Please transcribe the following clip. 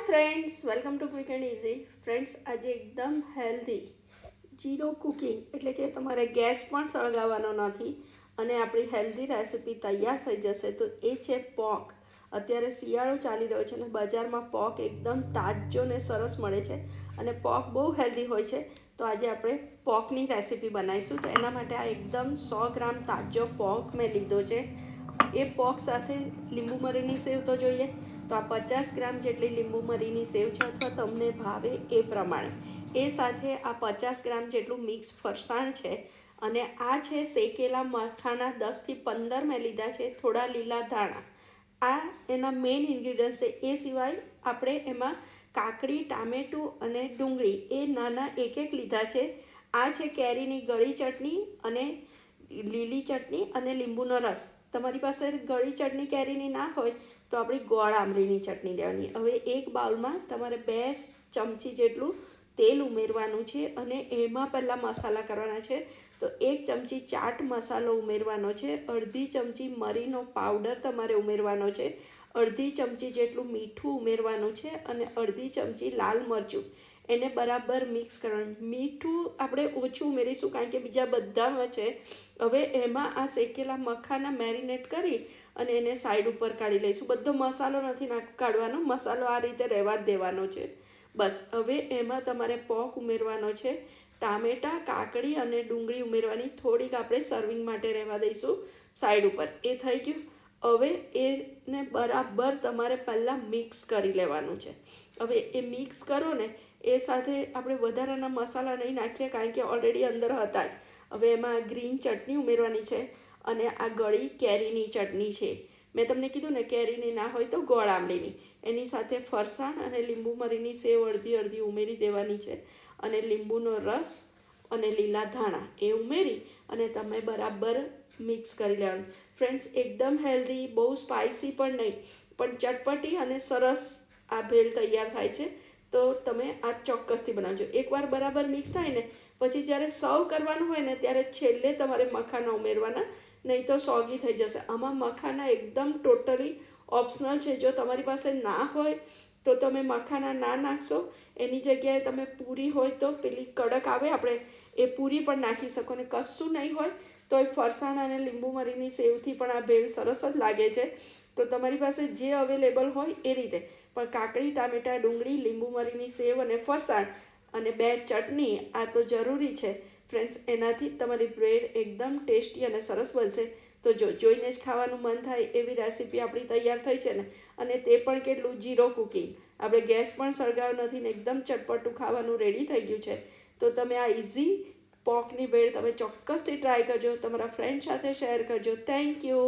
Friends, welcome to quick and easy. Friends, આજે એકદમ healthy zero cooking એટલે કે તમારે ગેસ પણ સળગાવવાનો નથી અને આપણી હેલ્ધી રેસિપી તૈયાર થઈ જશે. તો એ છે પોક. અત્યારે શિયાળો ચાલી રહ્યો છે અને બજારમાં પોક એકદમ તાજો ને સરસ મળે છે અને પોક બહુ હેલ્ધી હોય છે. તો આજે આપણે પોકની રેસિપી બનાવીશું. તો એના માટે આ એકદમ 100 ગ્રામ તાજો પોક મેં લીધો છે. એ પોક સાથે લીંબુ મરીની સેવ તો જોઈએ. તો આ 50 ગ્રામ જેટલી લીંબુ મરીની સેવ છે, અથવા તમને ભાવે એ પ્રમાણે. એ સાથે આ 50 ગ્રામ જેટલું મિક્સ ફરસાણ છે અને આ છે શેકેલા મરખાના 10થી 15 મેં લીધા છે. થોડા લીલા ધાણા, આ એના મેઇન ઇન્ગ્રીડિયન્ટ્સ છે. એ સિવાય આપણે એમાં કાકડી, ટામેટું અને ડુંગળી એ નાના એક લીધા છે. આ છે કેરીની ગળી ચટણી અને લીલી ચટણી અને લીંબુનો રસ. તમારી પાસે ગળી ચટણી કેરીની ના હોય તો આપણી ગોળ આંબલીની ચટણી લેવાની. હવે એક બાઉલમાં તમારે 2 ચમચી જેટલું તેલ ઉમેરવાનું છે અને એમાં પહેલાં મસાલા કરવાના છે. તો 1 ચમચી ચાટ મસાલો ઉમેરવાનો છે, અડધી ચમચી મરીનો પાવડર તમારે ઉમેરવાનો છે, અડધી ચમચી જેટલું મીઠું ઉમેરવાનું છે અને અડધી ચમચી લાલ મરચું. એને બરાબર મિક્સ કરવાનું. મીઠું આપણે ઓછું ઉમેરીશું કારણ કે બીજા બધામાં છે. હવે એમાં આ શેકેલા મખાના મેરિનેટ કરી અને એને સાઈડ ઉપર કાઢી લઈશું. બધો મસાલો નથી કાઢવાનો, મસાલો આ રીતે રહેવા જ દેવાનો છે. બસ હવે એમાં તમારે પોક ઉમેરવાનો છે, ટામેટાં, કાકડી અને ડુંગળી ઉમેરવાની. થોડીક આપણે સર્વિંગ માટે રહેવા દઈશું સાઈડ ઉપર. એ થઈ ગયું. હવે એને બરાબર તમારે પહેલાં મિક્સ કરી લેવાનું છે. હવે એ મિક્સ કરો ને, એ સાથે આપણે વધારાના મસાલા નહીં નાખીએ કારણ કે ઓલરેડી અંદર હતા જ. હવે એમાં ગ્રીન ચટણી ઉમેરવાની છે અને આ ગળી કેરીની ચટણી છે. મેં તમને કીધું ને, કેરીની ના હોય તો ગોળ આંબલીની. એની સાથે ફરસાણ અને લીંબુ મરીની સેવ અડધી અડધી ઉમેરી દેવાની છે અને લીંબુનો રસ અને લીલા ધાણા એ ઉમેરી અને તમે બરાબર મિક્સ કરી લેવાનું. ફ્રેન્ડ્સ, એકદમ હેલ્ધી, બહુ સ્પાઇસી પણ નહીં, પણ ચટપટી અને સરસ આ ભેળ તૈયાર થાય છે. તો તમે આ ચોક્કસથી બનાવજો. એકવાર બરાબર મિક્સ થાય ને પછી જ્યારે સર્વ કરવાનું હોય ને ત્યારે છેલ્લે તમારે મખાના ઉમેરવાના, નહીં તો સોગી થઈ જશે. આમાં મખાના એકદમ ટોટલી ઓપ્શનલ છે. જો તમારી પાસે ના હોય તો તમે મખાના ના નાખશો. એની જગ્યાએ તમે પૂરી હોય તો પેલી કડક આવે આપણે એ પૂરી પણ નાખી શકો. ને કશું નહીં હોય તો એ ફરસાણ અને લીંબુ મરીની સેવથી પણ આ ભેળ સરસ જ લાગે છે. તો તમારી પાસે જે અવેલેબલ હોય એ રીતે. પણ કાકડી, ટામેટાં, ડુંગળી, લીંબુ મરીની સેવ અને ફરસાણ અને 2 ચટણી આ તો જરૂરી છે ફ્રેન્ડ્સ. એનાથી તમારી બ્રેડ એકદમ ટેસ્ટી અને સરસ બનશે. તો જોઈને જ ખાવાનું મન થાય એવી રેસીપી આપણી તૈયાર થઈ છે ને. અને તે પણ કેટલું જીરો કુકિંગ. આપણે ગેસ પણ સળગાવ્યો નથી ને એકદમ ચટપટું ખાવાનું રેડી થઈ ગયું છે. તો તમે આ ઇઝી પોકની ભેળ તમે ચોક્કસથી ટ્રાય કરજો. તમારા ફ્રેન્ડ સાથે શેર કરજો. Thank you.